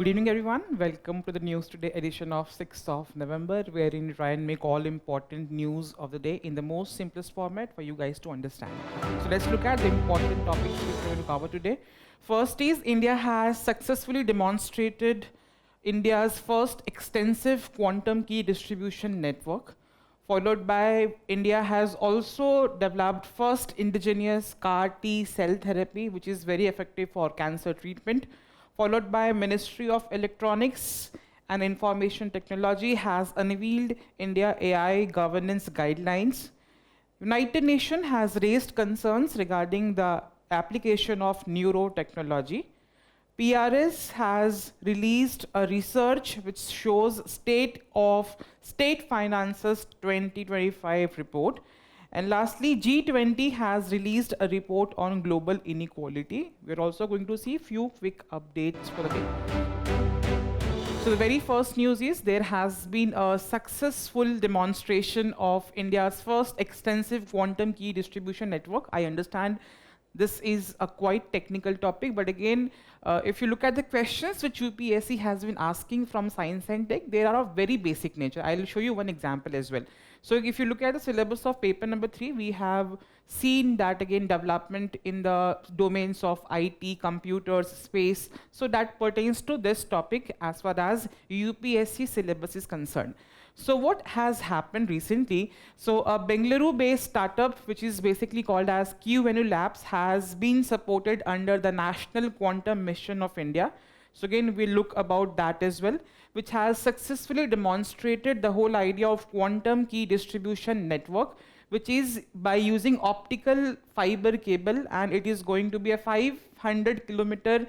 Good evening, everyone. Welcome to the News Today edition of 6th of November, wherein we try and make all important news of the day in the most simplest format for you guys to understand. So let's look at the important topics which we're going to cover today. First is India has successfully demonstrated India's first extensive quantum key distribution network, followed by India has also developed first indigenous CAR T cell therapy, which is very effective for cancer treatment, followed by Ministry of Electronics and Information Technology has unveiled India AI governance guidelines. United Nations has raised concerns regarding the application of neurotechnology. PRS has released a research which shows state finances 2025 report. And lastly, G20 has released a report on global inequality. We're also going to see a few quick updates for the day. So the very first news is there has been a successful demonstration of India's first extensive quantum key distribution network. I understand this is a quite technical topic, but again, if you look at the questions which UPSC has been asking from science and tech, they are of very basic nature. I'll show you one example as well. So if you look at the syllabus of paper number 3, we have seen that again development in the domains of IT, computers, space. So that pertains to this topic as far as UPSC syllabus is concerned. So what has happened recently? So a Bengaluru-based startup, which is basically called as QVenu Labs, has been supported under the National Quantum Mission of India. So again, we'll look about that as well, which has successfully demonstrated the whole idea of quantum key distribution network, which is by using optical fiber cable, and it is going to be a 500 kilometer,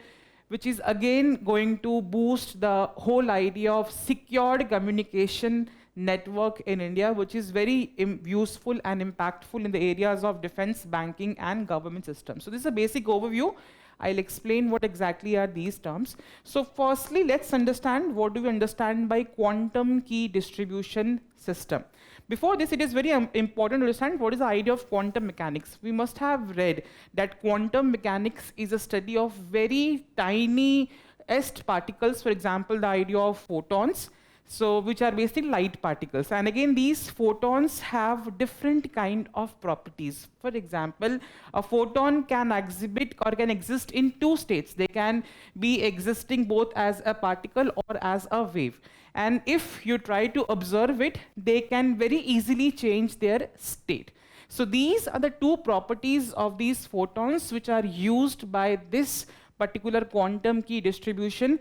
which is again going to boost the whole idea of secured communication network in India, which is very useful and impactful in the areas of defense, banking, and government systems. So this is a basic overview. I'll explain what exactly are these terms. So firstly, let's understand what do we understand by quantum key distribution system. Before this, it is very important to understand what is the idea of quantum mechanics. We must have read that quantum mechanics is a study of very tiniest particles, for example, the idea of photons, so which are basically light particles. And again, these photons have different kind of properties. For example, a photon can exhibit or can exist in two states. They can be existing both as a particle or as a wave. And if you try to observe it, they can very easily change their state. So these are the two properties of these photons which are used by this particular quantum key distribution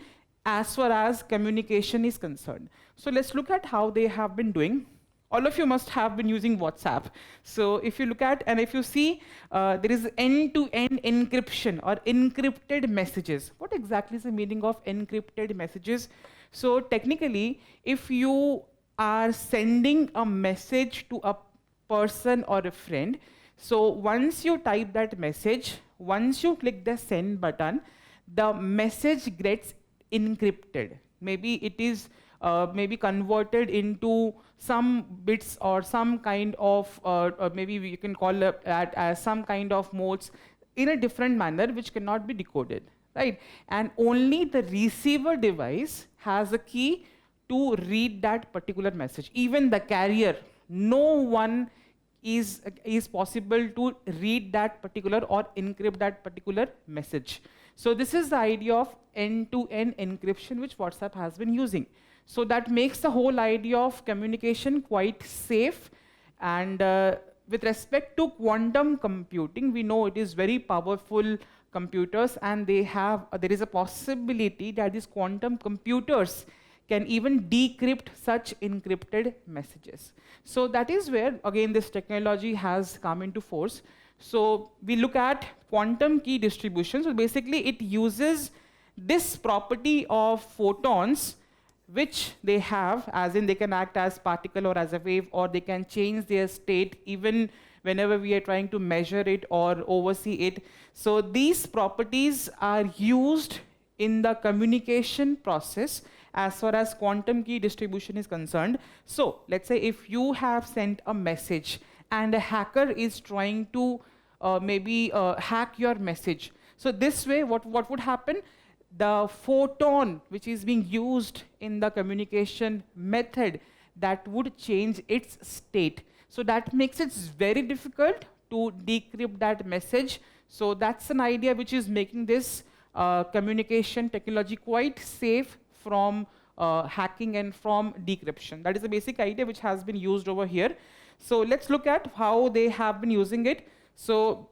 as far as communication is concerned. So let's look at how they have been doing. All of you must have been using WhatsApp. So if you look at, and if you see, there is end-to-end encryption or encrypted messages. What exactly is the meaning of encrypted messages? So technically, if you are sending a message to a person or a friend, so once you type that message, once you click the send button, the message gets encrypted. Maybe it is maybe converted into some bits or some kind of, or maybe you can call it as some kind of modes in a different manner which cannot be decoded, right? And only the receiver device has a key to read that particular message. Even the carrier, no one is possible to read that particular or encrypt that particular message. So this is the idea of end-to-end encryption which WhatsApp has been using. So that makes the whole idea of communication quite safe. And with respect to quantum computing, we know it is very powerful computers, and there is a possibility that these quantum computers can even decrypt such encrypted messages. So that is where, again, this technology has come into force. So we look at quantum key distribution. So basically, it uses this property of photons, which they have, as in they can act as particle or as a wave, or they can change their state even whenever we are trying to measure it or oversee it. So these properties are used in the communication process as far as quantum key distribution is concerned. So let's say if you have sent a message and a hacker is trying to maybe hack your message. So this way, what would happen? the photon which is being used in the communication method, that would change its state. So that makes it very difficult to decrypt that message. So that's an idea which is making this communication technology quite safe from hacking and from decryption. That is the basic idea which has been used over here. So let's look at how they have been using it. So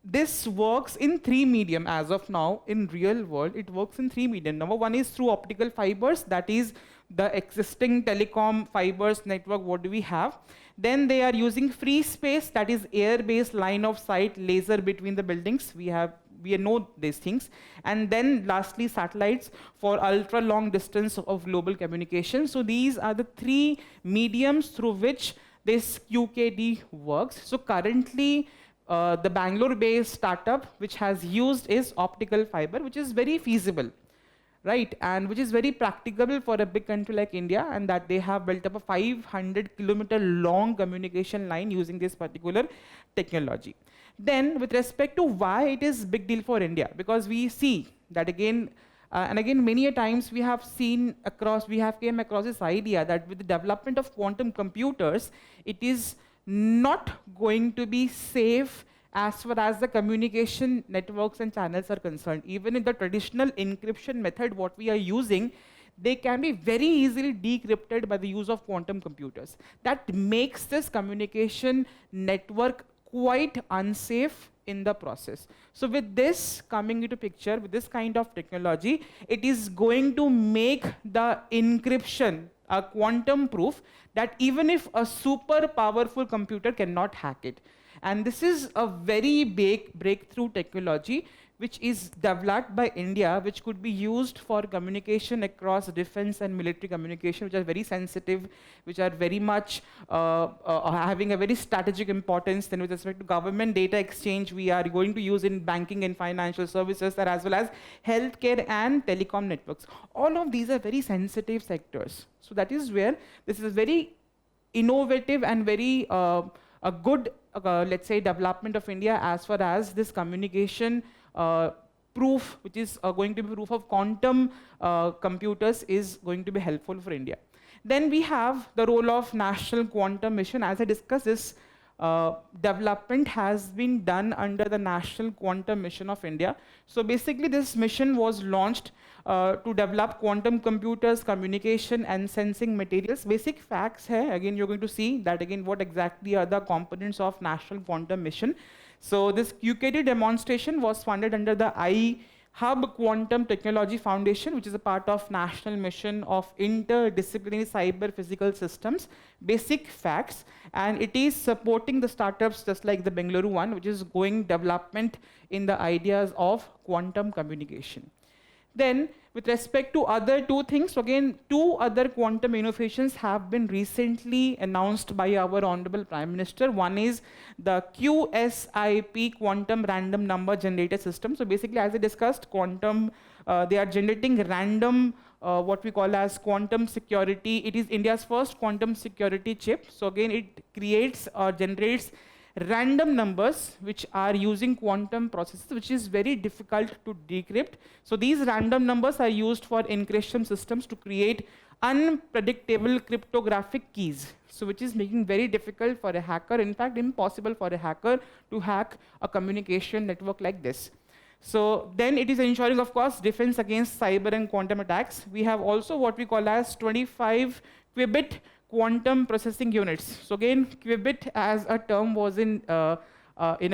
this works in 3 medium as of now. In real world, it works in 3 medium. Number one is through optical fibers, that is the existing telecom fibers network, what do we have. Then they are using free space, that is air-based line of sight laser between the buildings. We know these things. And then lastly, satellites for ultra long distance of global communication. So these are the 3 mediums through which this QKD works. So currently, the Bangalore-based startup which has used is optical fiber, which is very feasible, right? And which is very practicable for a big country like India, and that they have built up a 500-kilometer long communication line using this particular technology. Then, with respect to why it is big deal for India, because we see that again, and again, many a times we have came across this idea that with the development of quantum computers, it is not going to be safe as far as the communication networks and channels are concerned. Even in the traditional encryption method, what we are using, they can be very easily decrypted by the use of quantum computers. That makes this communication network quite unsafe in the process. So with this coming into picture, with this kind of technology, it is going to make the encryption a quantum proof that even if a super powerful computer cannot hack it. And this is a very big breakthrough technology which is developed by India, which could be used for communication across defense and military communication, which are very sensitive, which are very much having a very strategic importance. Then with respect to government data exchange, we are going to use in banking and financial services, as well as healthcare and telecom networks. All of these are very sensitive sectors. So that is where this is a very innovative and very a good, let's say, development of India as far as this communication proof, which is going to be proof of quantum computers, is going to be helpful for India. Then we have the role of National Quantum Mission. As I discussed, this development has been done under the National Quantum Mission of India. So basically, this mission was launched to develop quantum computers, communication, and sensing materials. Basic facts here, again, you're going to see that again, what exactly are the components of National Quantum Mission. So this QKD demonstration was funded under the iHub Quantum Technology Foundation, which is a part of National Mission of Interdisciplinary Cyber Physical Systems. Basic facts, and it is supporting the startups just like the Bengaluru one, which is going development in the ideas of quantum communication. Then, with respect to other 2 things, so again, 2 other quantum innovations have been recently announced by our Honorable Prime Minister. One is the QSIP, Quantum Random Number Generator System. So basically, as I discussed, quantum, they are generating random, what we call as quantum security. It is India's first quantum security chip. So again, it creates or generates random numbers which are using quantum processes, which is very difficult to decrypt. So these random numbers are used for encryption systems to create unpredictable cryptographic keys, so which is making very difficult for a hacker, in fact impossible for a hacker to hack a communication network like this. So then it is ensuring, of course, defense against cyber and quantum attacks. We have also what we call as 25 qubit quantum processing units. So again, qubit as a term was in a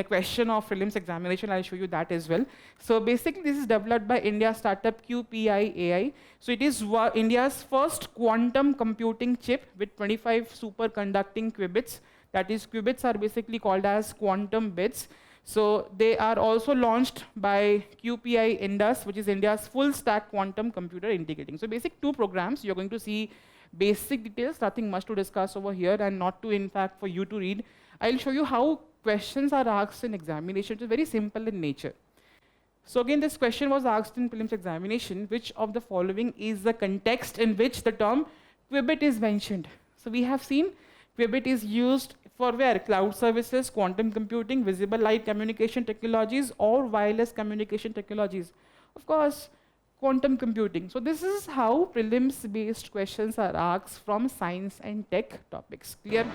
question of prelims examination. I'll show you that as well. So basically, this is developed by India startup QPI AI. So it is India's first quantum computing chip with 25 superconducting qubits. That is, qubits are basically called as quantum bits. So they are also launched by QPI Indus, which is India's full stack quantum computer integrating. So basic 2 programs, you're going to see basic details, nothing much to discuss over here, and not to, in fact, for you to read. I'll show you how questions are asked in examination. It's very simple in nature. So again, this question was asked in prelims examination: which of the following is the context in which the term qubit is mentioned? So we have seen qubit is used for where? Cloud services, quantum computing, visible light communication technologies, or wireless communication technologies. Of course, quantum computing. So this is how prelims based questions are asked from science and tech topics. Clear?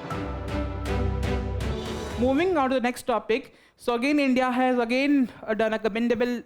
Moving on to the next topic. So again, India has again done a commendable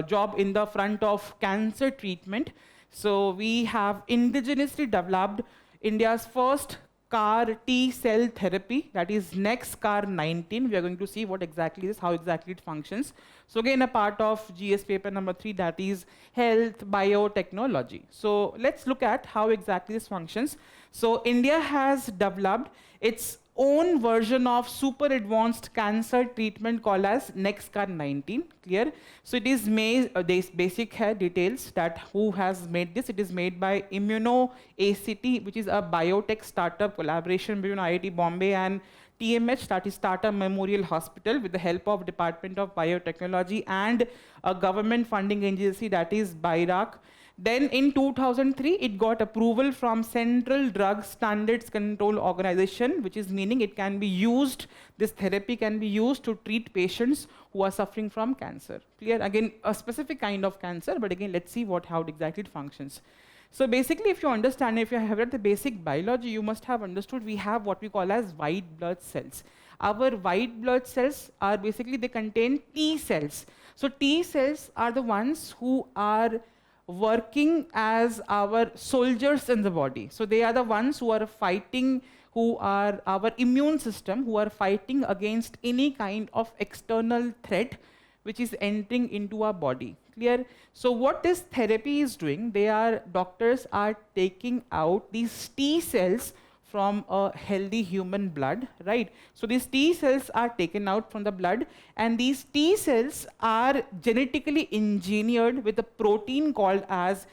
job in the front of cancer treatment. So we have indigenously developed India's first CAR T cell therapy, that is next CAR 19. We are going to see what exactly is, how exactly it functions. So again, a part of GS paper number 3, that is health biotechnology. So let's look at how exactly this functions. So India has developed its own version of super advanced cancer treatment called as NextCar 19. Clear? So it is made, this basic details that who has made this. It is made by ImmunoACT, which is a biotech startup collaboration between IIT Bombay and TMH, that is Tata Memorial Hospital, with the help of Department of Biotechnology and a government funding agency, that is BIRAC. Then in 2003, it got approval from Central Drug Standards Control Organization, which is meaning it can be used, this therapy can be used to treat patients who are suffering from cancer. Clear? Again, a specific kind of cancer, but again, let's see how exactly it functions. So basically, if you understand, if you have read the basic biology, you must have understood we have what we call as white blood cells. Our white blood cells are basically, they contain T cells. So T cells are the ones who are working as our soldiers in the body. So they are the ones who are fighting, who are our immune system, who are fighting against any kind of external threat which is entering into our body. Clear? So what this therapy is doing, doctors are taking out these T cells from a healthy human blood, right? So these T cells are taken out from the blood, and these T cells are genetically engineered with a protein called as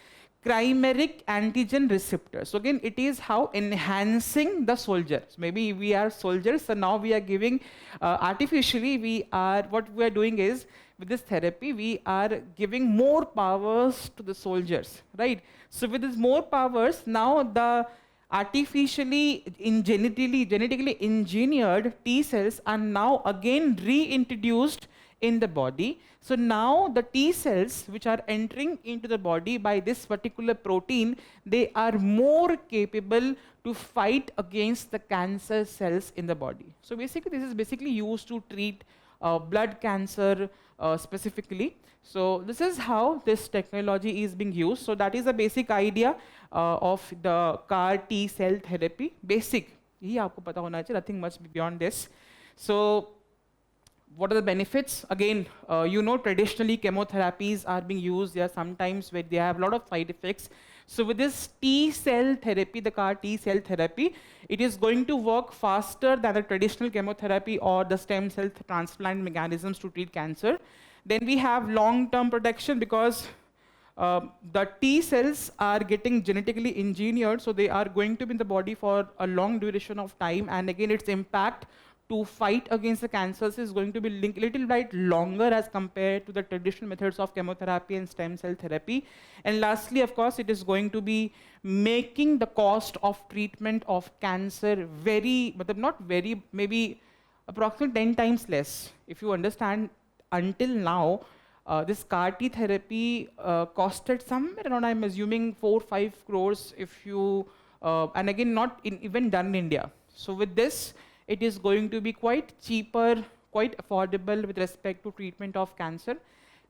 chimeric antigen receptor. So again, it is how enhancing the soldier. So maybe we are soldiers, so now we are giving artificially, what we are doing is, with this therapy, we are giving more powers to the soldiers, right? So with these more powers, now the genetically engineered T cells are now again reintroduced in the body. So now the T cells which are entering into the body by this particular protein, they are more capable to fight against the cancer cells in the body. So basically, this is basically used to treat blood cancer specifically. So this is how this technology is being used. So that is the basic idea of the CAR T cell therapy. Basic, यही आपको पता होना चाहिए, nothing much beyond this. So what are the benefits? Again, traditionally chemotherapies are being used. There are sometimes where they have a lot of side effects. So with this T cell therapy, the CAR T cell therapy, it is going to work faster than the traditional chemotherapy or the stem cell transplant mechanisms to treat cancer. Then we have long-term protection, because the T cells are getting genetically engineered, so they are going to be in the body for a long duration of time, and again, its impact to fight against the cancers is going to be little bit longer as compared to the traditional methods of chemotherapy and stem cell therapy. And lastly, of course, it is going to be making the cost of treatment of cancer maybe approximately 10 times less. If you understand, until now, this CAR T therapy costed somewhere around, I'm assuming, 4-5 crores if you, and again, not even done in India. So with this, it is going to be quite cheaper, quite affordable with respect to treatment of cancer.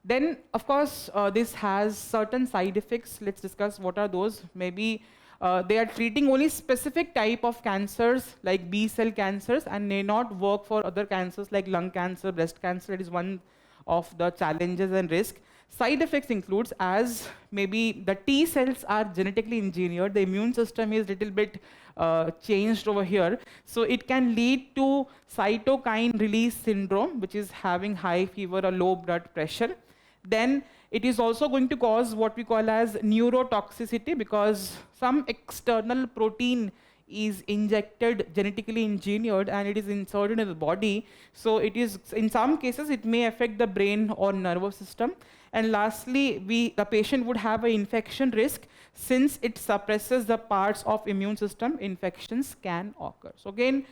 Then, of course, this has certain side effects. Let's discuss what are those. Maybe they are treating only specific type of cancers like B cell cancers, and may not work for other cancers like lung cancer, breast cancer. It is one of the challenges and risk. Side effects includes, as maybe the T cells are genetically engineered, the immune system is little bit changed over here. So it can lead to cytokine release syndrome, which is having high fever or low blood pressure. Then it is also going to cause what we call as neurotoxicity, because some external protein is injected, genetically engineered, and it is inserted in the body. So it is, in some cases, it may affect the brain or nervous system. And lastly, the patient would have an infection risk. Since it suppresses the parts of immune system, infections can occur. So again,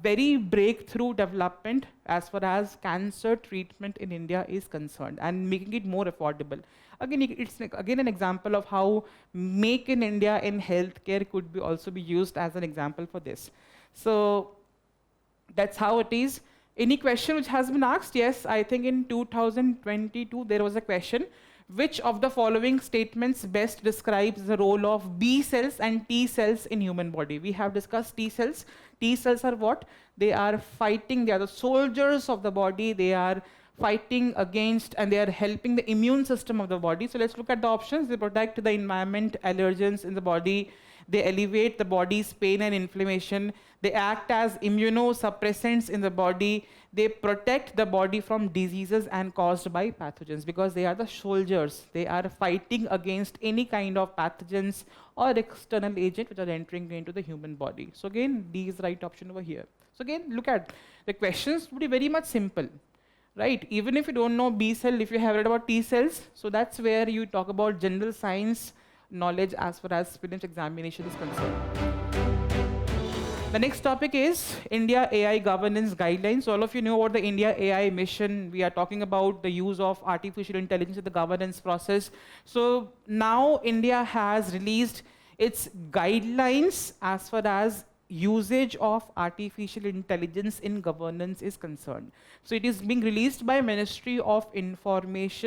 very breakthrough development as far as cancer treatment in India is concerned, and making it more affordable. Again, it's like, again an example of how Make in India in healthcare could be also be used as an example for this. So that's how it is. Any question which has been asked? Yes, I think in 2022 there was a question. Which of the following statements best describes the role of B cells and T cells in human body? We have discussed T cells. T cells are what? They are fighting, they are the soldiers of the body, they are fighting against and they are helping the immune system of the body. So let's look at the options. They protect the environment, allergens in the body, they alleviate the body's pain and inflammation, they act as immunosuppressants in the body, they protect the body from diseases and caused by pathogens, because they are the soldiers. They are fighting against any kind of pathogens or external agent which are entering into the human body. So again, D is the right option over here. So again, look at the questions would be very much simple, right? Even if you don't know B cell, if you have read about T cells, so that's where you talk about general science knowledge as far as prelims examination is concerned. The next topic is India AI governance guidelines. All of you know about the India AI mission. We are talking about the use of artificial intelligence in the governance process. So now India has released its guidelines as far as usage of artificial intelligence in governance is concerned. So it is being released by Ministry of Electronics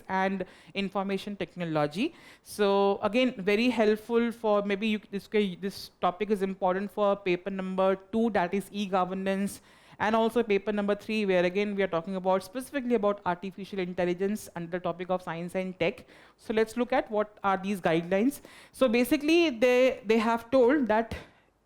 and Information Technology. So again, very helpful for maybe this topic is important for paper number 2, that is e-governance, and also paper number 3, where again we are talking about specifically about artificial intelligence under the topic of science and tech. So let's look at what are these guidelines. So basically they have told that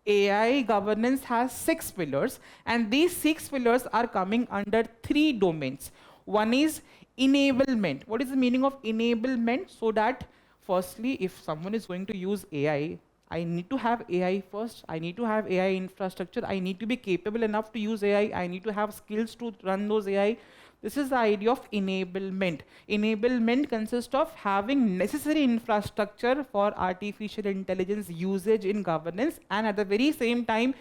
AI governance has 6 pillars, and these 6 pillars are coming under 3 domains. One is enablement. What is the meaning of enablement? So that firstly, if someone is going to use AI, I need to have AI first. I need to have AI infrastructure. I need to be capable enough to use AI. I need to have skills to run those AI. This is the idea of enablement. Enablement consists of having necessary infrastructure for artificial intelligence usage in governance, and at the very same time,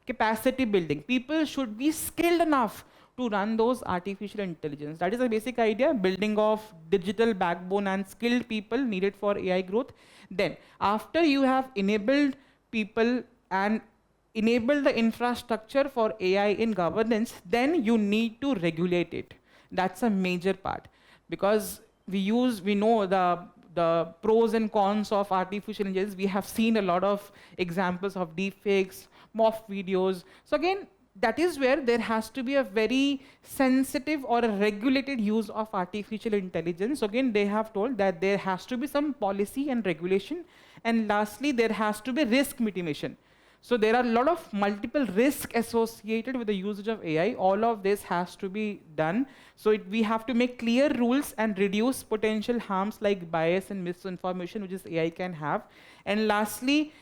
capacity building. People should be skilled enough to run those artificial intelligence. That is the basic idea, building of digital backbone and skilled people needed for AI growth. Then, after you have enabled people and enabled the infrastructure for AI in governance, then you need to regulate it. That's a major part, because we know the pros and cons of artificial intelligence. We have seen a lot of examples of deepfakes, morph videos. So again, that is where there has to be a very sensitive or a regulated use of artificial intelligence. So again, they have told that there has to be some policy and regulation. And lastly, there has to be risk mitigation. So there are a lot of multiple risks associated with the usage of AI. All of this has to be done. So we have to make clear rules and reduce potential harms like bias and misinformation, which is AI can have. And lastly,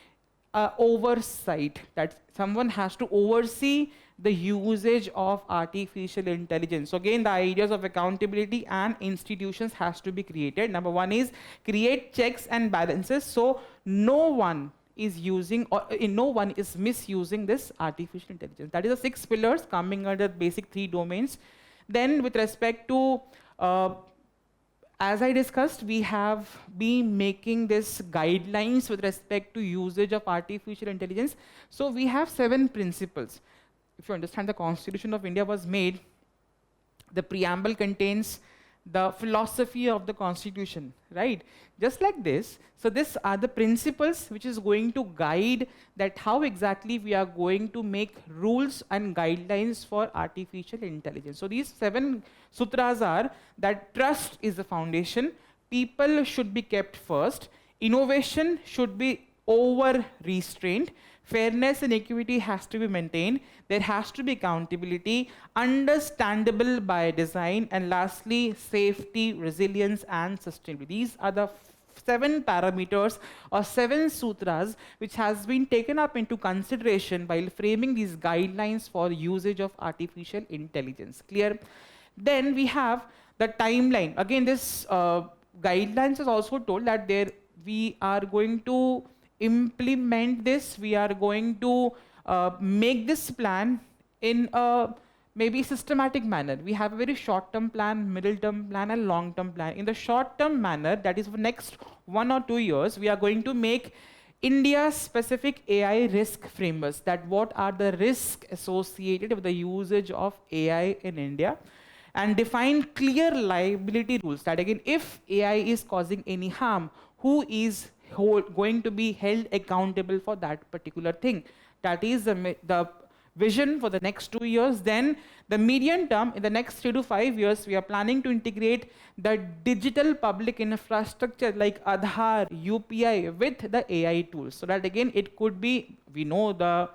oversight, that someone has to oversee the usage of artificial intelligence. So again, the ideas of accountability and institutions has to be created. Number one is create checks and balances, so no one is using or no one is misusing this artificial intelligence. That is the 6 pillars coming under basic 3 domains. Then with respect to as I discussed, we have been making this guidelines with respect to usage of artificial intelligence. So we have 7 principles. If you understand, the Constitution of India was made, the preamble contains the philosophy of the Constitution, right? Just like this. So these are the principles which is going to guide that how exactly we are going to make rules and guidelines for artificial intelligence. So these 7 sutras are that trust is the foundation, people should be kept first, innovation should be over restrained, fairness and equity has to be maintained, there has to be accountability, understandable by design, and lastly, safety, resilience, and sustainability. These are the 7 parameters or 7 sutras which has been taken up into consideration while framing these guidelines for usage of artificial intelligence. Clear? Then we have the timeline. Again, this guidelines is also told that we are going to implement this, we are going to make this plan in a maybe systematic manner. We have a very short-term plan, middle-term plan, and long-term plan. In the short-term manner, that is for next 1 or 2 years, we are going to make India's specific AI risk frameworks, that what are the risks associated with the usage of AI in India, and define clear liability rules that again, if AI is causing any harm, who is going to be held accountable for that particular thing. That is the vision for the next 2 years. Then the medium term, in the next 3 to 5 years, we are planning to integrate the digital public infrastructure like Aadhaar, UPI with the AI tools. So that again, it could be, we know the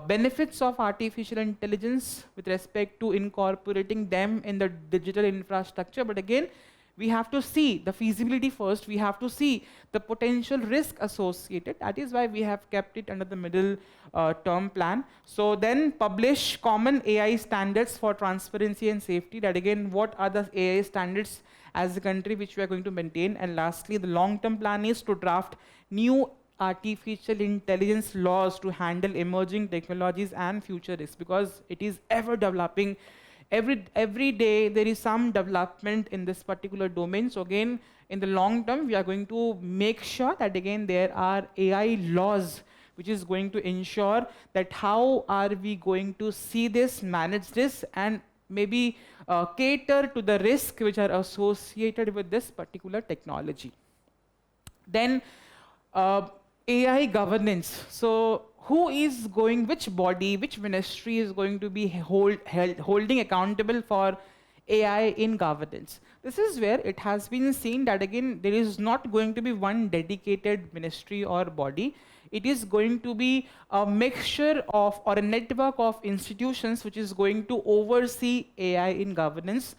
benefits of artificial intelligence with respect to incorporating them in the digital infrastructure. But again, we have to see the feasibility first. We have to see the potential risk associated. That is why we have kept it under the middle term plan. So then publish common AI standards for transparency and safety. That again, what are the AI standards as a country which we are going to maintain? And lastly, the long-term plan is to draft new artificial intelligence laws to handle emerging technologies and future risks, because it is ever developing. Every day there is some development in this particular domain. So again, in the long term, we are going to make sure that again there are AI laws which is going to ensure that how are we going to see this, manage this, and maybe cater to the risk which are associated with this particular technology. Then AI governance. So who is going, which body, which ministry is going to be holding accountable for AI in governance? This is where it has been seen that again, there is not going to be one dedicated ministry or body. It is going to be a mixture of, or a network of institutions which is going to oversee AI in governance.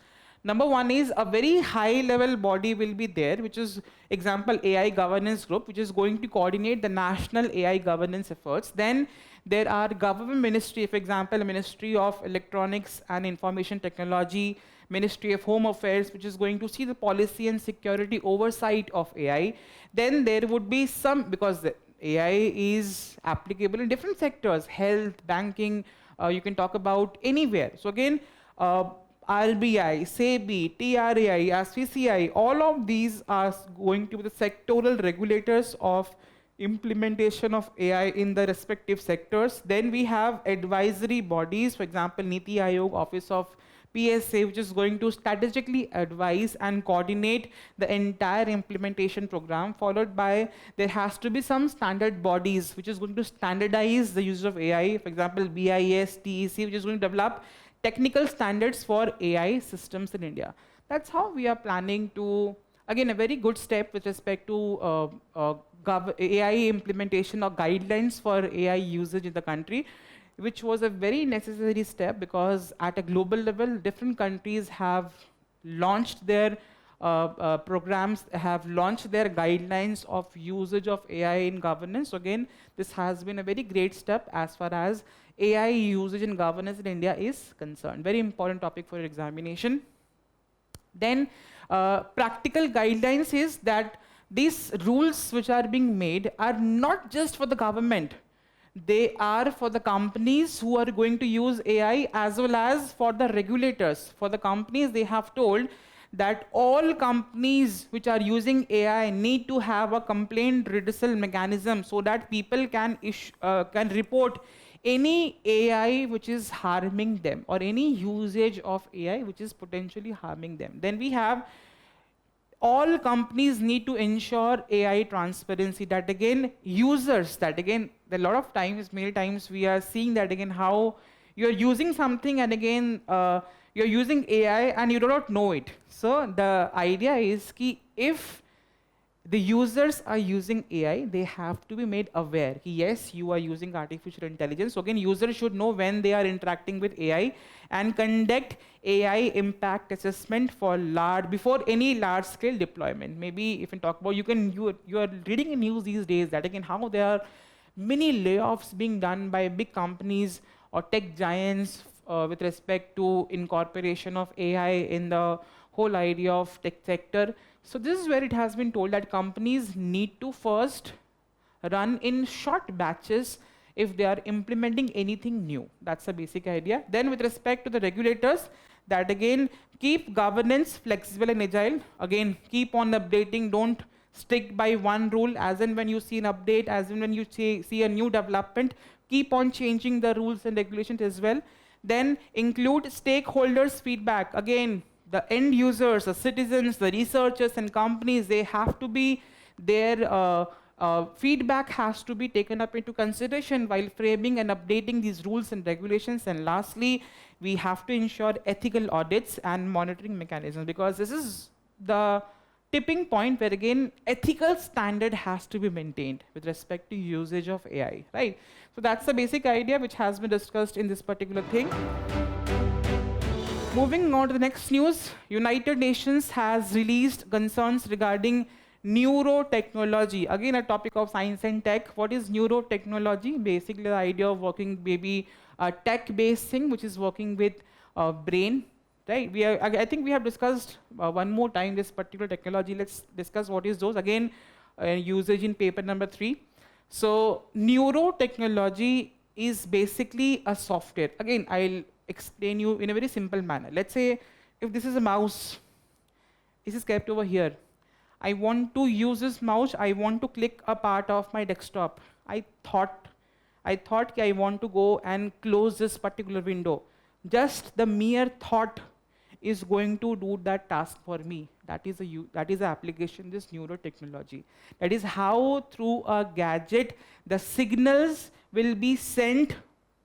Number one is a very high level body will be there, which is example AI governance group, which is going to coordinate the national AI governance efforts. Then there are government ministry, for example, Ministry of Electronics and Information Technology, Ministry of Home Affairs, which is going to see the policy and security oversight of AI. Then there would be some, because the AI is applicable in different sectors, health, banking, you can talk about anywhere. So again, RBI, SEBI, TRAI, SCCI, all of these are going to be the sectoral regulators of implementation of AI in the respective sectors. Then we have advisory bodies, for example, Niti Aayog, Office of PSA, which is going to strategically advise and coordinate the entire implementation program, followed by there has to be some standard bodies which is going to standardize the use of AI, for example, BIS, TEC, which is going to develop technical standards for AI systems in India. That's how we are planning to, again, a very good step with respect to AI implementation or guidelines for AI usage in the country, which was a very necessary step because at a global level, different countries have launched their programs, have launched their guidelines of usage of AI in governance. So again, this has been a very great step as far as AI usage in governance in India is concerned. Very important topic for your examination. Then practical guidelines is that these rules which are being made are not just for the government. They are for the companies who are going to use AI as well as for the regulators. For the companies, they have told that all companies which are using AI need to have a complaint redressal mechanism so that people can report any AI which is harming them or any usage of AI which is potentially harming them. Then we have all companies need to ensure AI transparency, that again users, that again a lot of times, many times we are seeing that again how you're using something and again you're using AI and you do not know it. So the idea is ki if the users are using AI, they have to be made aware. Yes, you are using artificial intelligence. So again, users should know when they are interacting with AI and conduct AI impact assessment for before any large scale deployment. Maybe if you talk about, you are reading in news these days that again how there are many layoffs being done by big companies or tech giants with respect to incorporation of AI in the whole idea of tech sector. So this is where it has been told that companies need to first run in short batches if they are implementing anything new. That's the basic idea. Then with respect to the regulators, that again, keep governance flexible and agile. Again, keep on updating, don't stick by one rule. As in when you see an update, as in when you see a new development, keep on changing the rules and regulations as well. Then include stakeholders' feedback. Again, the end users, the citizens, the researchers and companies, they have to be, their feedback has to be taken up into consideration while framing and updating these rules and regulations. And lastly, we have to ensure ethical audits and monitoring mechanisms, because this is the tipping point where again ethical standard has to be maintained with respect to usage of AI, right? So that's the basic idea which has been discussed in this particular thing. Moving on to the next news, United Nations has released concerns regarding neurotechnology. Again, a topic of science and tech. What is neurotechnology? Basically, the idea of working maybe a tech-based thing which is working with brain. Right? I think we have discussed one more time this particular technology. Let's discuss what is those. Again, usage in paper number 3. So, neurotechnology is basically a software. Again, I'll explain you in a very simple manner. Let's say if this is a mouse, this is kept over here. I want to use this mouse. I want to click a part of my desktop. I thought I want to go and close this particular window. Just the mere thought is going to do that task for me. That is the application, this neurotechnology. That is how through a gadget, the signals will be sent,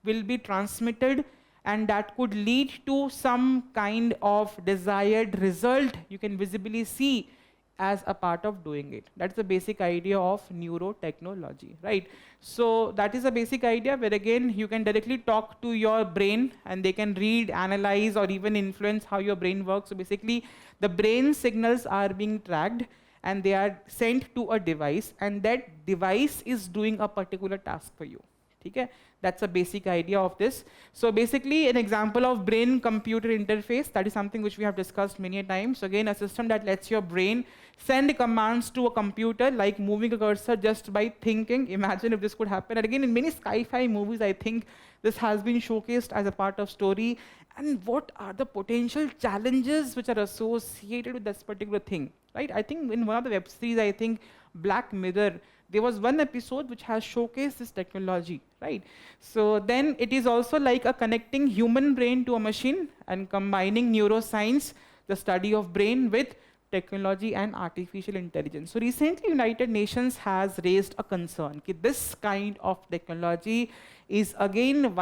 will be transmitted, and that could lead to some kind of desired result you can visibly see as a part of doing it. That's the basic idea of neurotechnology, right? So that is a basic idea where again you can directly talk to your brain and they can read, analyze, or even influence how your brain works. So basically the brain signals are being tracked and they are sent to a device, and that device is doing a particular task for you. Okay? That's a basic idea of this. So basically an example of brain-computer interface, that is something which we have discussed many times. So again, a system that lets your brain send commands to a computer, like moving a cursor just by thinking. Imagine if this could happen. And again, in many sci-fi movies, I think this has been showcased as a part of story. And what are the potential challenges which are associated with this particular thing, right? I think in one of the web series, I think Black Mirror, there was one episode which has showcased this technology, right? So then it is also like a connecting human brain to a machine and combining neuroscience, the study of brain, with technology and artificial intelligence. So recently, United Nations has raised a concern that this kind of technology is again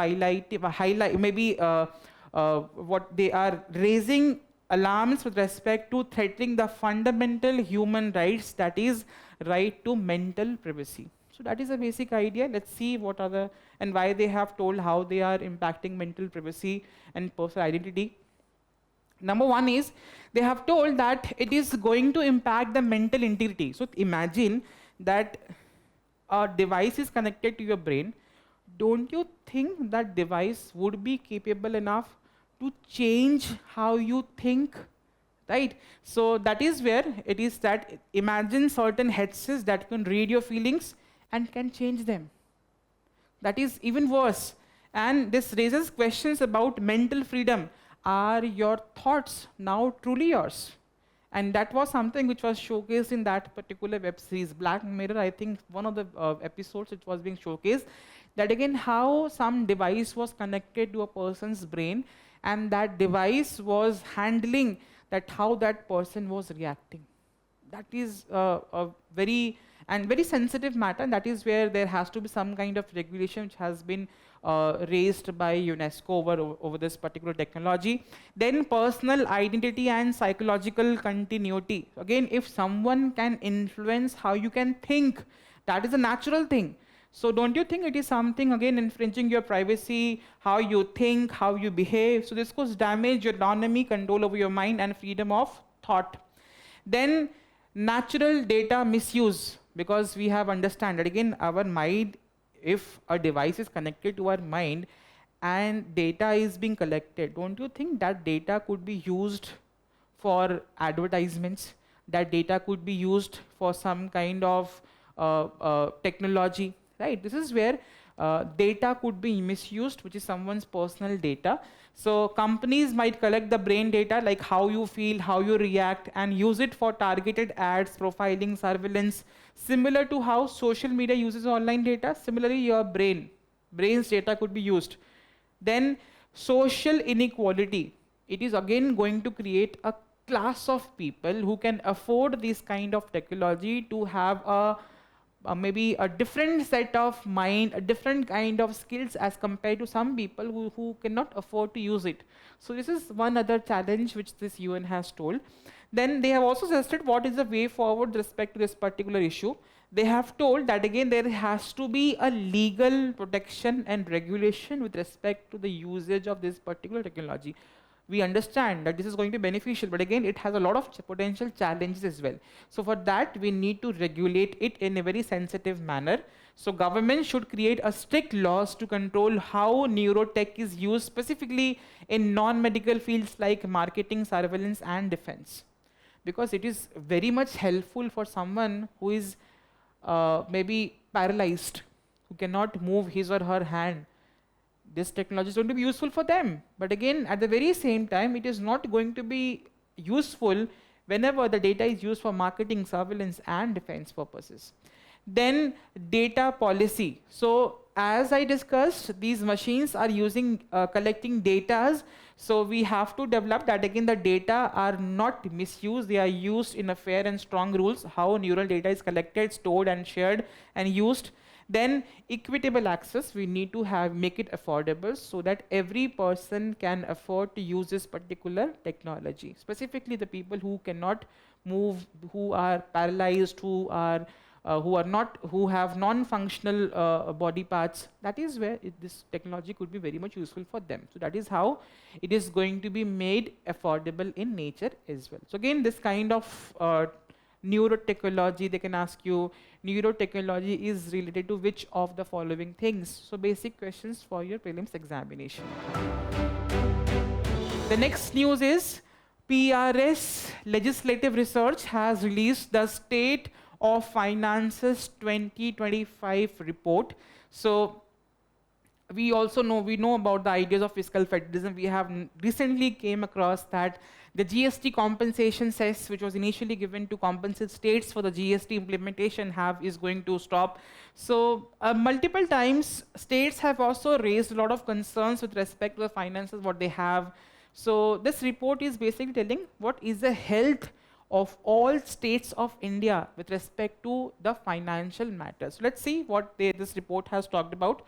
what they are raising alarms with respect to threatening the fundamental human rights, that is right to mental privacy. So that is a basic idea. Let's see what are the, and why they have told how they are impacting mental privacy and personal identity. Number one is, they have told that it is going to impact the mental integrity. So imagine that a device is connected to your brain. Don't you think that device would be capable enough to change how you think, right? So that is where it is that imagine certain headsets that can read your feelings and can change them. That is even worse. And this raises questions about mental freedom. Are your thoughts now truly yours? And that was something which was showcased in that particular web series, Black Mirror. I think one of the episodes it was being showcased. That again, how some device was connected to a person's brain, and that device was handling that how that person was reacting. That is a very sensitive matter, and that is where there has to be some kind of regulation which has been raised by UNESCO over this particular technology. Then personal identity and psychological continuity. Again, if someone can influence how you can think, that is a natural thing. So don't you think it is something again infringing your privacy, how you think, how you behave? So this could damage your autonomy, control over your mind, and freedom of thought. Then natural data misuse, because we have understand that again our mind, if a device is connected to our mind and data is being collected, don't you think that data could be used for advertisements? That data could be used for some kind of technology, right? This is where Data could be misused, which is someone's personal data. So companies might collect the brain data, like how you feel, how you react, and use it for targeted ads, profiling, surveillance, similar to how social media uses online data. Similarly, your brain's data could be used. Then social inequality. It is again going to create a class of people who can afford this kind of technology to have maybe a different set of mind, a different kind of skills as compared to some people who cannot afford to use it. So this is one other challenge which this UN has told. Then they have also suggested what is the way forward with respect to this particular issue. They have told that again there has to be a legal protection and regulation with respect to the usage of this particular technology. We understand that this is going to be beneficial, but again, it has a lot of potential challenges as well. So for that, we need to regulate it in a very sensitive manner. So government should create a strict laws to control how neurotech is used, specifically in non-medical fields like marketing, surveillance, and defense. Because it is very much helpful for someone who is maybe paralyzed, who cannot move his or her hand. This technology is going to be useful for them. But again, at the very same time, it is not going to be useful whenever the data is used for marketing, surveillance, and defense purposes. Then data policy. So as I discussed, these machines are using collecting data. So we have to develop that again the data are not misused, they are used in a fair and strong rules, how neural data is collected, stored, and shared and used. Then equitable access, we need to make it affordable so that every person can afford to use this particular technology. Specifically the people who cannot move, who are paralyzed, who have non-functional body parts. That is where this technology could be very much useful for them. So that is how it is going to be made affordable in nature as well. So again, this kind of neurotechnology, they can ask you, neurotechnology is related to which of the following things? So basic questions for your prelims examination. The next news is PRS Legislative Research has released the State of Finances 2025 report. So we know about the ideas of fiscal federalism. We have recently came across that the GST compensation cess, which was initially given to compensate states for the GST implementation, is going to stop. So multiple times, states have also raised a lot of concerns with respect to the finances, what they have. So this report is basically telling what is the health of all states of India with respect to the financial matters. So let's see what this report has talked about.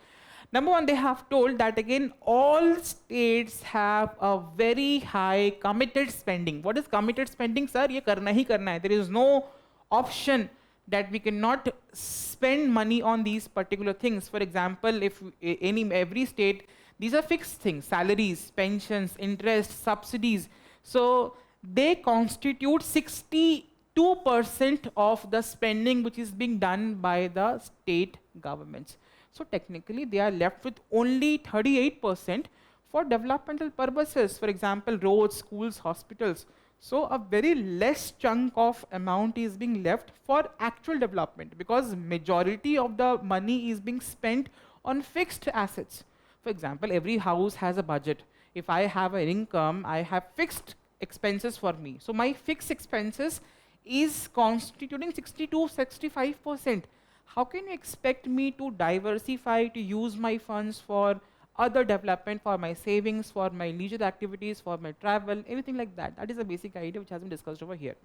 Number one, they have told that again, all states have a very high committed spending. What is committed spending, sir? Ye karna hi karna hai. There is no option that we cannot spend money on these particular things. For example, if every state, these are fixed things, salaries, pensions, interest, subsidies. So they constitute 62% of the spending which is being done by the state governments. So technically, they are left with only 38% for developmental purposes. For example, roads, schools, hospitals. So a very less chunk of amount is being left for actual development, because majority of the money is being spent on fixed assets. For example, every house has a budget. If I have an income, I have fixed expenses for me. So my fixed expenses is constituting 62-65%. How can you expect me to diversify, to use my funds for other development, for my savings, for my leisure activities, for my travel, anything like that? That is a basic idea which has been discussed over here.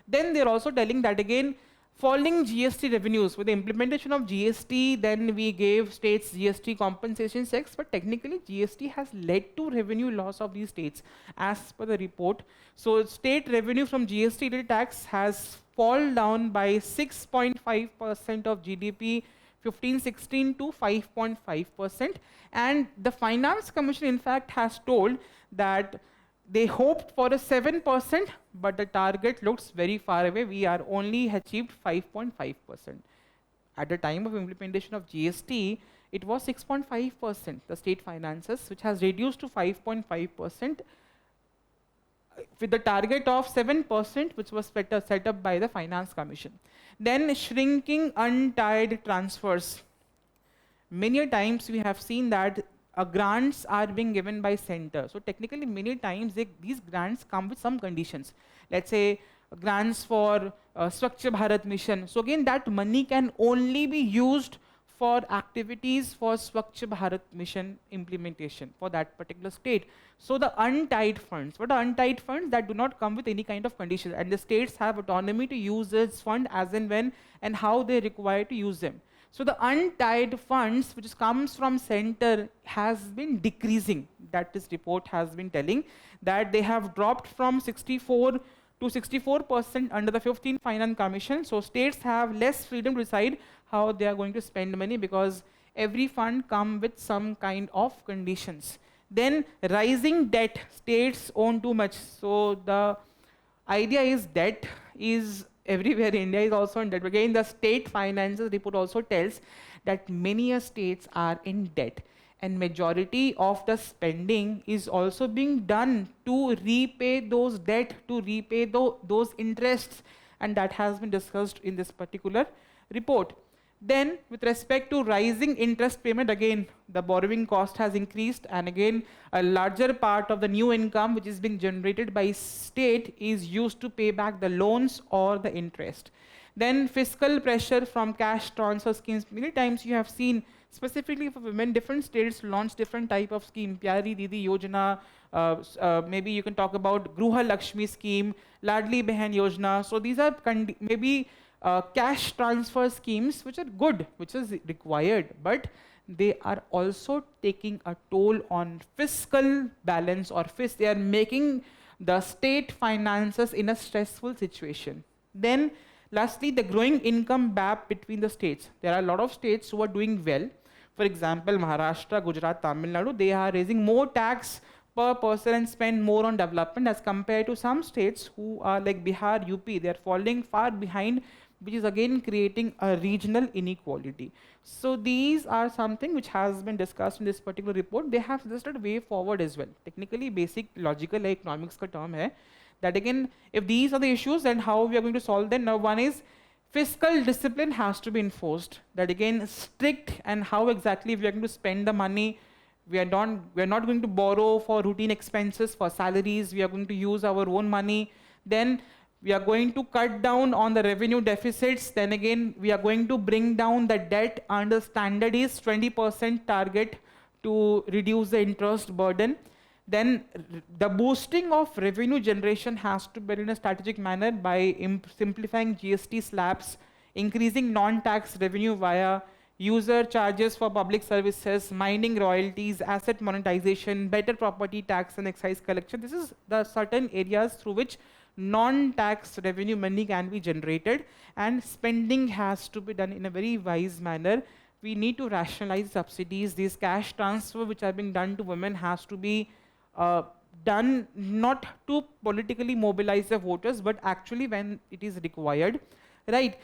Then they're also telling that again, falling GST revenues. With the implementation of GST, then we gave states GST compensation checks, but technically GST has led to revenue loss of these states as per the report. So state revenue from GST tax has fallen down by 6.5% of GDP 15-16 to 5.5%. And the Finance Commission in fact has told that they hoped for a 7%, but the target looks very far away. We are only achieved 5.5%. At the time of implementation of GST, it was 6.5%, the state finances, which has reduced to 5.5%, with the target of 7%, which was set up by the Finance Commission. Then shrinking untied transfers. many a times we have seen that grants are being given by center. So technically, many times these grants come with some conditions. Let's say grants for Swachh Bharat mission. So again, that money can only be used for activities for Swachh Bharat mission implementation for that particular state. So the untied funds, what are untied funds? That do not come with any kind of conditions, and the states have autonomy to use this fund as and when and how they require to use them. So the untied funds which comes from center has been decreasing. That this report has been telling that they have dropped from 64 to 64% under the 15th Finance Commission. So states have less freedom to decide how they are going to spend money, because every fund comes with some kind of conditions. Then rising debt, states own too much. So the idea is debt is everywhere. India is also in debt. Again, the state finances report also tells that many states are in debt, and majority of the spending is also being done to repay those debt, to repay those interests, and that has been discussed in this particular report. Then with respect to rising interest payment, again the borrowing cost has increased, and again a larger part of the new income which is being generated by state is used to pay back the loans or the interest. Then fiscal pressure from cash transfer schemes. Many times you have seen, specifically for women, different states launch different type of scheme. Pyari Didi Yojana, maybe you can talk about Gruha Lakshmi scheme, Ladli Behan Yojana. So these are maybe cash transfer schemes which are good, which is required, but they are also taking a toll on fiscal balance, or they are making the state finances in a stressful situation. Then lastly, the growing income gap between the states. There are a lot of states who are doing well. For example, Maharashtra, Gujarat, Tamil Nadu, they are raising more tax per person and spend more on development as compared to some states who are like Bihar, UP. They are falling far behind, which is again creating a regional inequality. So these are something which has been discussed in this particular report. They have suggested a way forward as well. Technically, basic logical economics ka term hai, that again, if these are the issues, then how we are going to solve them. Now one is fiscal discipline has to be enforced. That again, strict, and how exactly we are going to spend the money. We are not going to borrow for routine expenses, for salaries. We are going to use our own money. Then we are going to cut down on the revenue deficits. Then again, we are going to bring down the debt under standard is 20% target to reduce the interest burden. Then the boosting of revenue generation has to be in a strategic manner by simplifying GST slabs, increasing non-tax revenue via user charges for public services, mining royalties, asset monetization, better property tax and excise collection. This is the certain areas through which non-tax revenue money can be generated, and spending has to be done in a very wise manner. We need to rationalize subsidies. These cash transfer which are being done to women has to be done not to politically mobilize the voters, but actually when it is required. Right,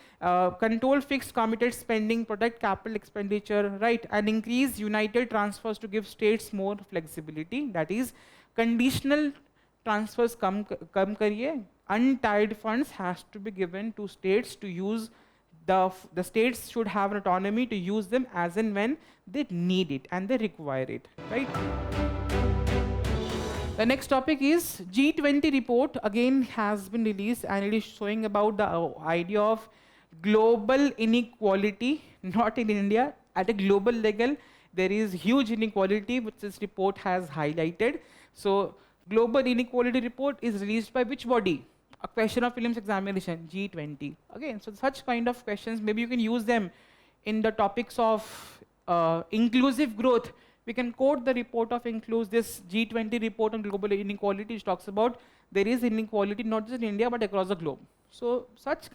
control fixed committed spending, protect capital expenditure, right, and increase united transfers to give states more flexibility. That is, conditional transfers come kariye. Untied funds has to be given to states to use. The states should have an autonomy to use them as and when they need it and they require it, right? The next topic is G20 report again has been released, and it is showing about the idea of global inequality, not in India, at a global level. There is huge inequality which this report has highlighted. So global inequality report is released by which body? A question of prelims examination, G20. Again, so such kind of questions, maybe you can use them in the topics of inclusive growth. We can quote the report of this G20 report on global inequality, which talks about there is inequality not just in India but across the globe. So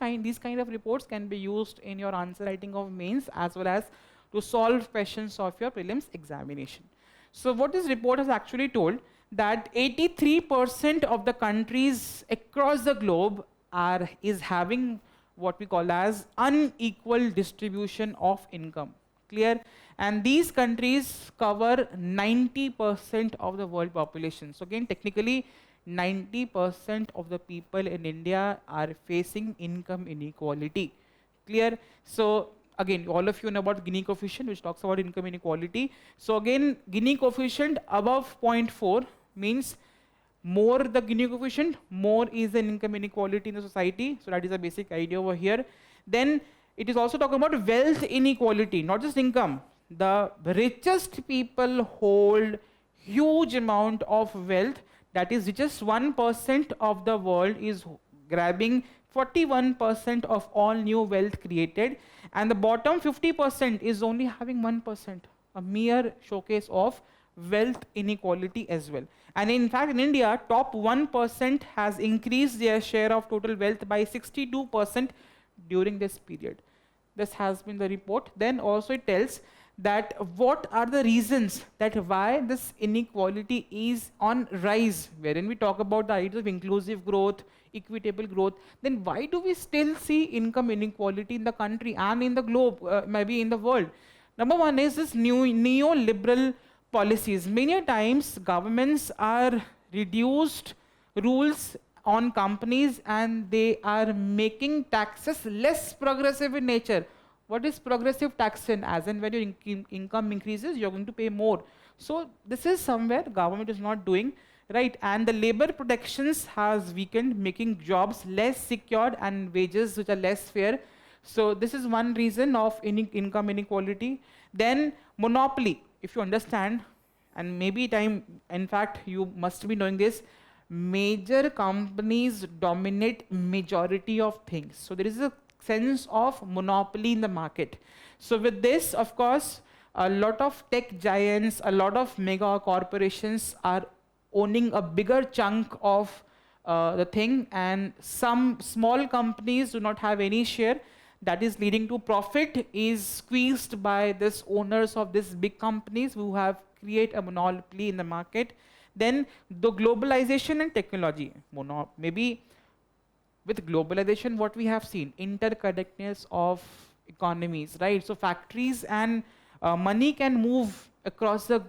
these kind of reports can be used in your answer writing of mains as well as to solve questions of your prelims examination. So what this report has actually told, that 83% of the countries across the globe is having what we call as unequal distribution of income. Clear? And these countries cover 90% of the world population. So again, technically, 90% of the people in India are facing income inequality. Clear? So Again, all of you know about Gini coefficient, which talks about income inequality. So again, Gini coefficient above zero point 0.4 means more the Gini coefficient, more is an income inequality in the society. So that is a basic idea over here. Then it is also talking about wealth inequality, not just income. The richest people hold huge amount of wealth. That is, just 1% of the world is grabbing 41% of all new wealth created, and the bottom 50% is only having 1%, a mere showcase of wealth inequality as well. And in fact, in India, top 1% has increased their share of total wealth by 62% during this period. This has been the report. Then also it tells that what are the reasons that why this inequality is on rise, wherein we talk about the ideas of inclusive growth, equitable growth. Then why do we still see income inequality in the country and in the globe, maybe in the world? Number one is this new neoliberal policies. Many times governments are reduced rules on companies and they are making taxes less progressive in nature. What is progressive taxation? As in when your income increases, you're going to pay more. So this is somewhere government is not doing, right? And the labor protections has weakened, making jobs less secured and wages which are less fair. So this is one reason of income inequality. Then monopoly, if you understand, and maybe in fact, you must be knowing this, major companies dominate majority of things. So there is a sense of monopoly in the market. So with this, of course, a lot of tech giants, a lot of mega corporations are owning a bigger chunk of the thing, and some small companies do not have any share. That is leading to profit is squeezed by this owners of these big companies who have create a monopoly in the market. Then the globalization and technology, maybe with globalization, what we have seen, interconnectedness of economies, right? So factories and money can move across the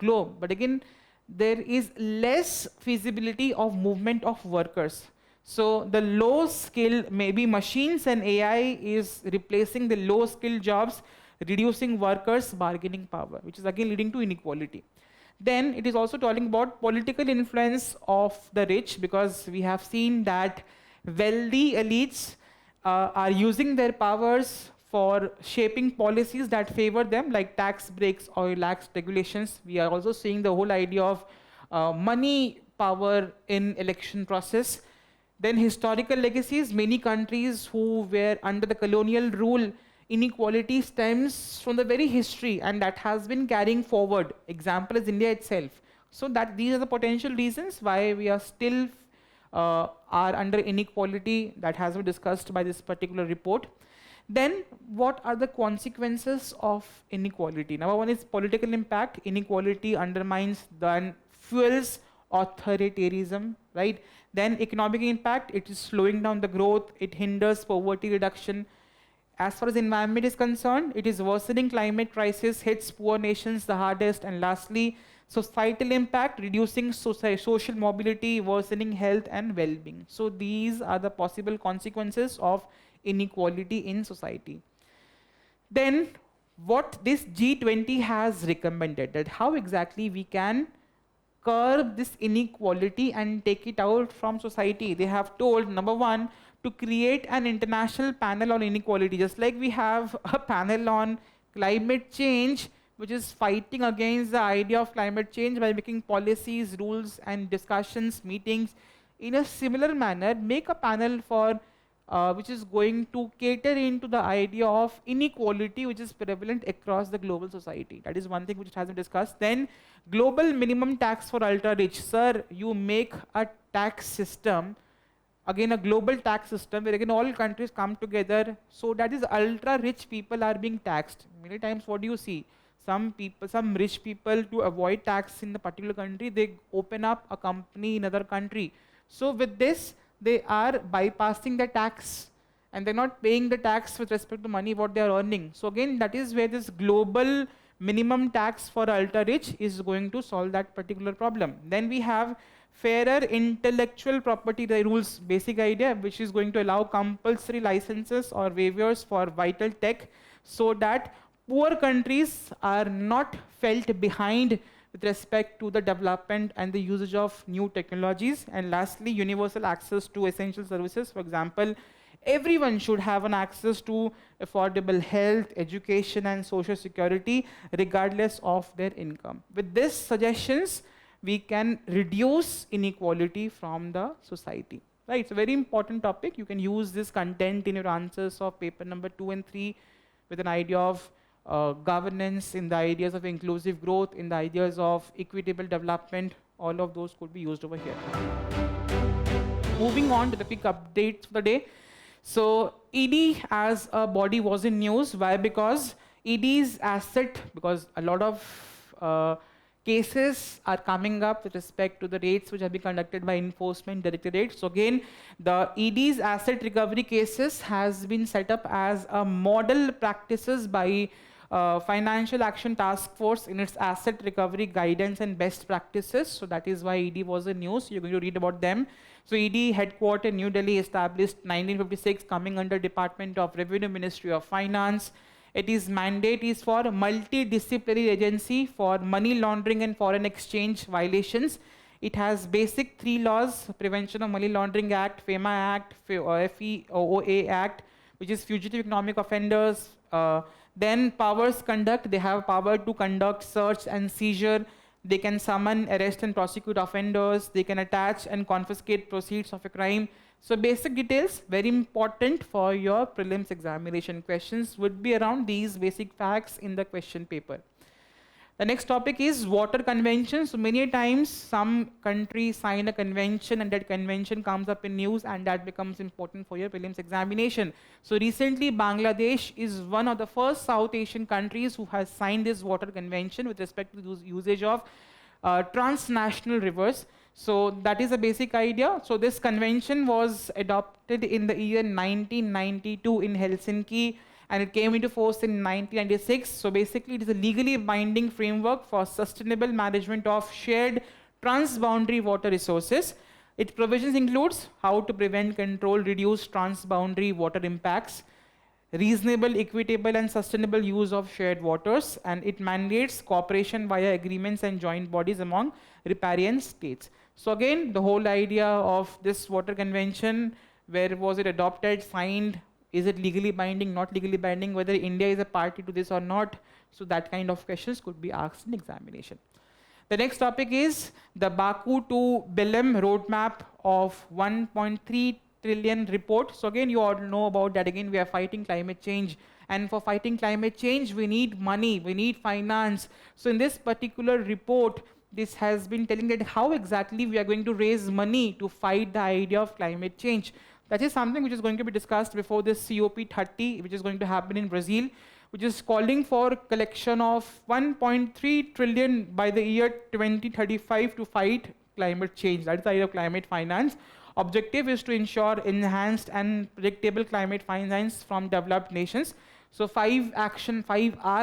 globe, but again, there is less feasibility of movement of workers. So the low skill, maybe machines and AI is replacing the low skill jobs, reducing workers' bargaining power, which is again leading to inequality. Then it is also talking about political influence of the rich, because we have seen that wealthy elites are using their powers for shaping policies that favor them, like tax breaks or lax regulations. We are also seeing the whole idea of money power in election process. Then historical legacies, many countries who were under the colonial rule, inequality stems from the very history, and that has been carrying forward. Example is India itself. So that these are the potential reasons why we are still are under inequality that has been discussed by this particular report. Then what are the consequences of inequality? Number one is political impact. Inequality undermines and fuels authoritarianism, right? Then economic impact, it is slowing down the growth, it hinders poverty reduction. As far as environment is concerned, it is worsening climate crisis, hits poor nations the hardest. And lastly, societal impact, reducing social mobility, worsening health and well-being. So these are the possible consequences of inequality in society. Then what this G20 has recommended, that how exactly we can curb this inequality and take it out from society. They have told, number one, to create an international panel on inequality, just like we have a panel on climate change, which is fighting against the idea of climate change by making policies, rules, and discussions, meetings. In a similar manner, make a panel for which is going to cater into the idea of inequality which is prevalent across the global society. That is one thing which has been discussed. Then global minimum tax for ultra rich. Sir, you make a tax system, again a global tax system where again all countries come together, so that is ultra rich people are being taxed. Many times what do you see? Some people, some rich people, to avoid tax in the particular country, they open up a company in another country. So with this, they are bypassing the tax and they're not paying the tax with respect to money what they are earning. So again, that is where this global minimum tax for ultra rich is going to solve that particular problem. Then we have fairer intellectual property rules, basic idea, which is going to allow compulsory licenses or waivers for vital tech. so that poor countries are not felt behind with respect to the development and the usage of new technologies. And lastly, universal access to essential services. For example, everyone should have an access to affordable health, education, and social security, regardless of their income. With these suggestions, we can reduce inequality from the society. Right, it's a very important topic. You can use this content in your answers of paper number 2 and 3 with an idea of governance, in the ideas of inclusive growth, in the ideas of equitable development. All of those could be used over here. Moving on to the quick updates for the day. So ED as a body was in news. Why? Because ED's asset, because a lot of cases are coming up with respect to the raids which have been conducted by enforcement directorate. So again, the ED's asset recovery cases has been set up as a model practices by Financial Action Task Force in its asset recovery guidance and best practices. So that is why ED was in news. You're going to read about them. So ED headquartered in New Delhi, established 1956, coming under Department of Revenue, Ministry of Finance. Its mandate is for multidisciplinary agency for money laundering and foreign exchange violations. It has basic 3 laws: Prevention of Money Laundering Act, FEMA Act, FEOA Act, which is Fugitive Economic Offenders. Then powers conduct, they have power to conduct search and seizure. They can summon, arrest and prosecute offenders. They can attach and confiscate proceeds of a crime. So basic details, very important for your prelims examination. Questions would be around these basic facts in the question paper. The next topic is water convention. So many times some countries sign a convention and that convention comes up in news and that becomes important for your prelims examination. So recently Bangladesh is one of the first South Asian countries who has signed this water convention with respect to the usage of transnational rivers. So that is a basic idea. So this convention was adopted in the year 1992 in Helsinki, and it came into force in 1996. So basically it is a legally binding framework for sustainable management of shared transboundary water resources. Its provisions includes how to prevent, control, reduce transboundary water impacts, reasonable, equitable and sustainable use of shared waters, and it mandates cooperation via agreements and joint bodies among riparian states. So again, the whole idea of this water convention, where was it adopted, signed, is it legally binding, not legally binding, whether India is a party to this or not. So that kind of questions could be asked in examination. The next topic is the Baku to Belem roadmap of 1.3 trillion report. So again, you all know about that. Again, we are fighting climate change. And for fighting climate change, we need money, we need finance. So in this particular report, this has been telling that how exactly we are going to raise money to fight the idea of climate change. That is something which is going to be discussed before this COP30, which is going to happen in Brazil, which is calling for collection of 1.3 trillion by the year 2035 to fight climate change. That is the idea of climate finance. Objective is to ensure enhanced and predictable climate finance from developed nations. So 5R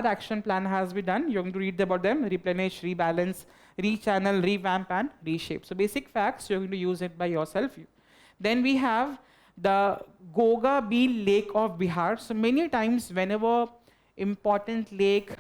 action plan has been done. You're going to read about them: replenish, rebalance, rechannel, revamp, and reshape. So basic facts, you're going to use it by yourself. Then we have the Goga Beel Lake of Bihar. So many times whenever important lake,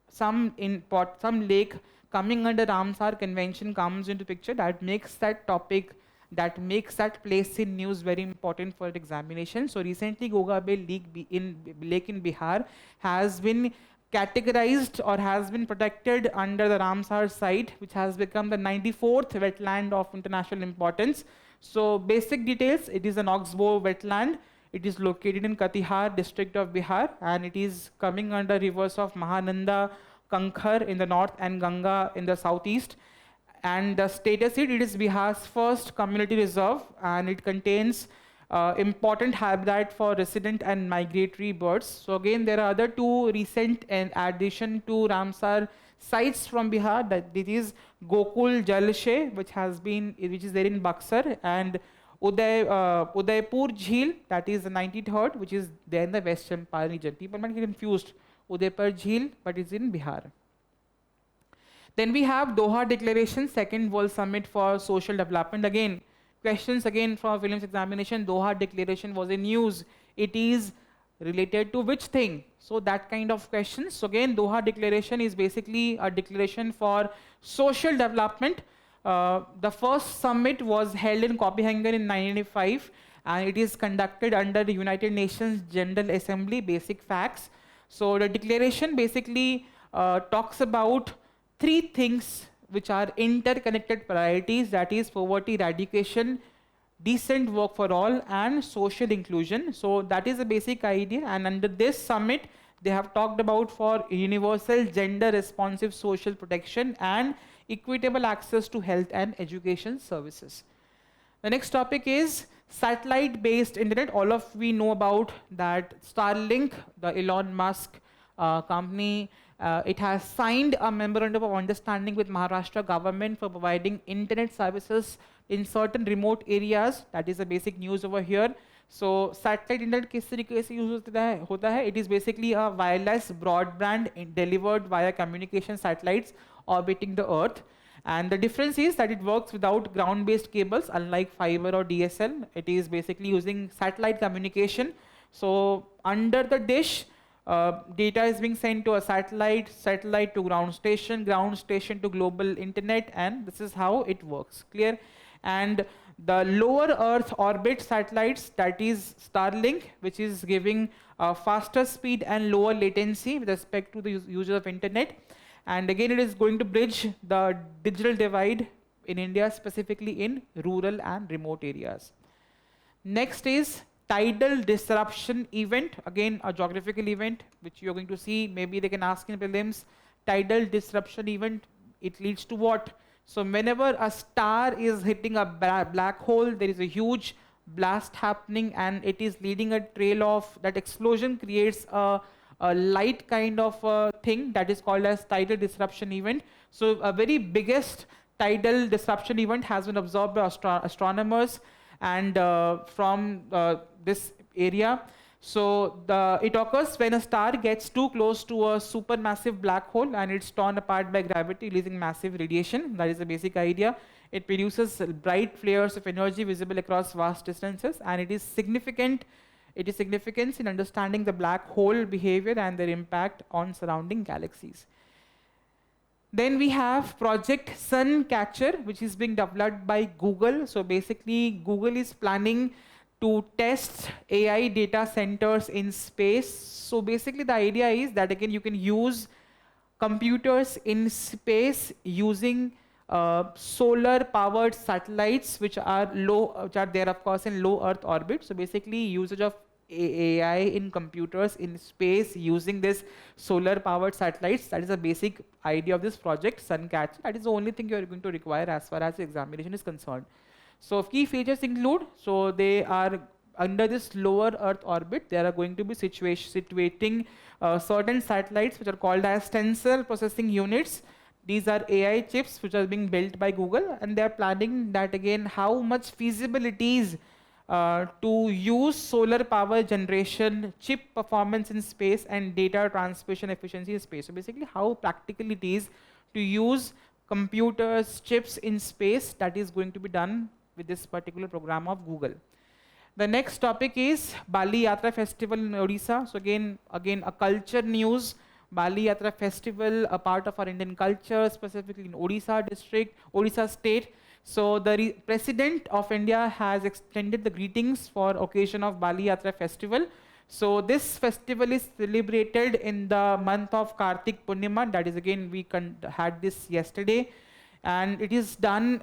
some lake coming under Ramsar Convention comes into picture, that makes that topic, that makes that place in news very important for examination. So recently Goga Beel Lake in Bihar has been categorized or has been protected under the Ramsar site, which has become the 94th wetland of international importance. So basic details, it is an oxbow wetland. It is located in Katihar district of Bihar, and it is coming under rivers of Mahananda, Kankhar in the north and Ganga in the southeast. And the status it is Bihar's first community reserve, and it contains important habitat for resident and migratory birds. So again, there are other two recent in addition to Ramsar sites from Bihar. That it is Gokul Jalshay, which is there in Buxar, and Udaipur Jheel, that is the 93rd, which is there in the West Champaran region. People might get confused. Udaipur Jheel, but it's in Bihar. Then we have Doha Declaration, Second World Summit for Social Development. Again, questions again from prelims examination. Doha Declaration was in news. It is related to which thing? So that kind of questions. So again, Doha Declaration is basically a declaration for social development. The first summit was held in Copenhagen in 1995, and it is conducted under the United Nations General Assembly Basic Facts. So the declaration basically talks about three things which are interconnected priorities, that is poverty eradication, decent work for all, and social inclusion. So that is the basic idea, and under this summit they have talked about for universal gender responsive social protection and equitable access to health and education services. The next topic is satellite based internet. All of we know about that Starlink, the Elon Musk company. It has signed a memorandum of understanding with Maharashtra government for providing internet services in certain remote areas. That is the basic news over here. So satellite internet किस तरीके से use होता है? It is basically a wireless broadband delivered via communication satellites orbiting the Earth. And the difference is that it works without ground-based cables, unlike fiber or DSL. It is basically using satellite communication. So under the dish, data is being sent to a satellite, satellite to ground station to global internet, and this is how it works. Clear? And the lower Earth orbit satellites, that is Starlink, which is giving faster speed and lower latency with respect to the users of internet. And again, it is going to bridge the digital divide in India, specifically in rural and remote areas. Next is tidal disruption event, again a geographical event which you're going to see. Maybe they can ask in prelims, tidal disruption event, it leads to what? So whenever a star is hitting a black hole, there is a huge blast happening, and it is leading a trail of, that explosion creates a light kind of thing that is called as tidal disruption event. So a very biggest tidal disruption event has been observed by astronomers and from this area. So it occurs when a star gets too close to a supermassive black hole and it's torn apart by gravity, releasing massive radiation. That is the basic idea. It produces bright flares of energy visible across vast distances, and it is significant. It is significant in understanding the black hole behavior and their impact on surrounding galaxies. Then we have Project Suncatcher, which is being developed by Google. So basically, Google is planning to test AI data centers in space. So basically, the idea is that again, you can use computers in space using solar-powered satellites, which are there, of course, in low Earth orbit. So basically, usage of AI in computers in space using this solar-powered satellites. That is a basic idea of this project, Suncatcher. That is the only thing you are going to require as far as the examination is concerned. So key features include, so they are under this lower Earth orbit, they are going to be situating certain satellites which are called as tensor processing units. These are AI chips which are being built by Google, and they are planning that again how much feasibility is to use solar power generation, chip performance in space, and data transmission efficiency in space. So basically how practical it is to use computers, chips in space, that is going to be done with this particular program of Google. The next topic is Bali Yatra Festival in Odisha. So again a culture news. Bali Yatra Festival, a part of our Indian culture, specifically in Odisha district, Odisha state. So the President of India has extended the greetings for occasion of Bali Yatra Festival. So this festival is celebrated in the month of Kartik Purnima. That is, again, we had this yesterday. And it is done,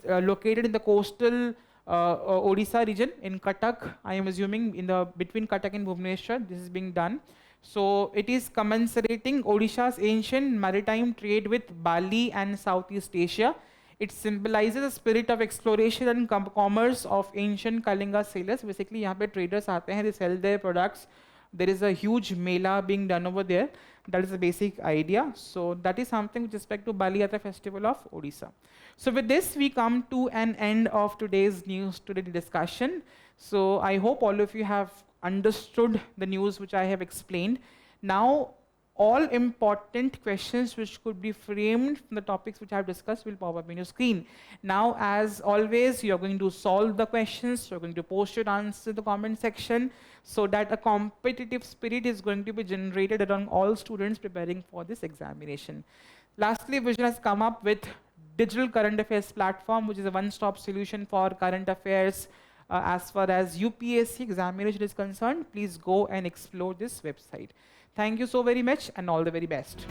located in the coastal Odisha region in Cuttack. I am assuming in the between Cuttack and Bhubaneswar, this is being done. So it is commemorating Odisha's ancient maritime trade with Bali and Southeast Asia. It symbolizes the spirit of exploration and commerce of ancient Kalinga sailors. Basically, यहाँ पे traders आते हैं, they sell their products. There is a huge mela being done over there. That is the basic idea. So that is something with respect to Bali Yatra Festival of Odisha. So with this, we come to an end of today's news, today's discussion. So I hope all of you have understood the news which I have explained. Now, all important questions which could be framed from the topics which I have discussed will pop up in your screen. Now, as always, you're going to solve the questions, you're going to post your answers in the comment section, so that a competitive spirit is going to be generated among all students preparing for this examination. Lastly, Vision has come up with digital current affairs platform, which is a one-stop solution for current affairs as far as UPSC examination is concerned. Please go and explore this website. Thank you so very much and all the very best.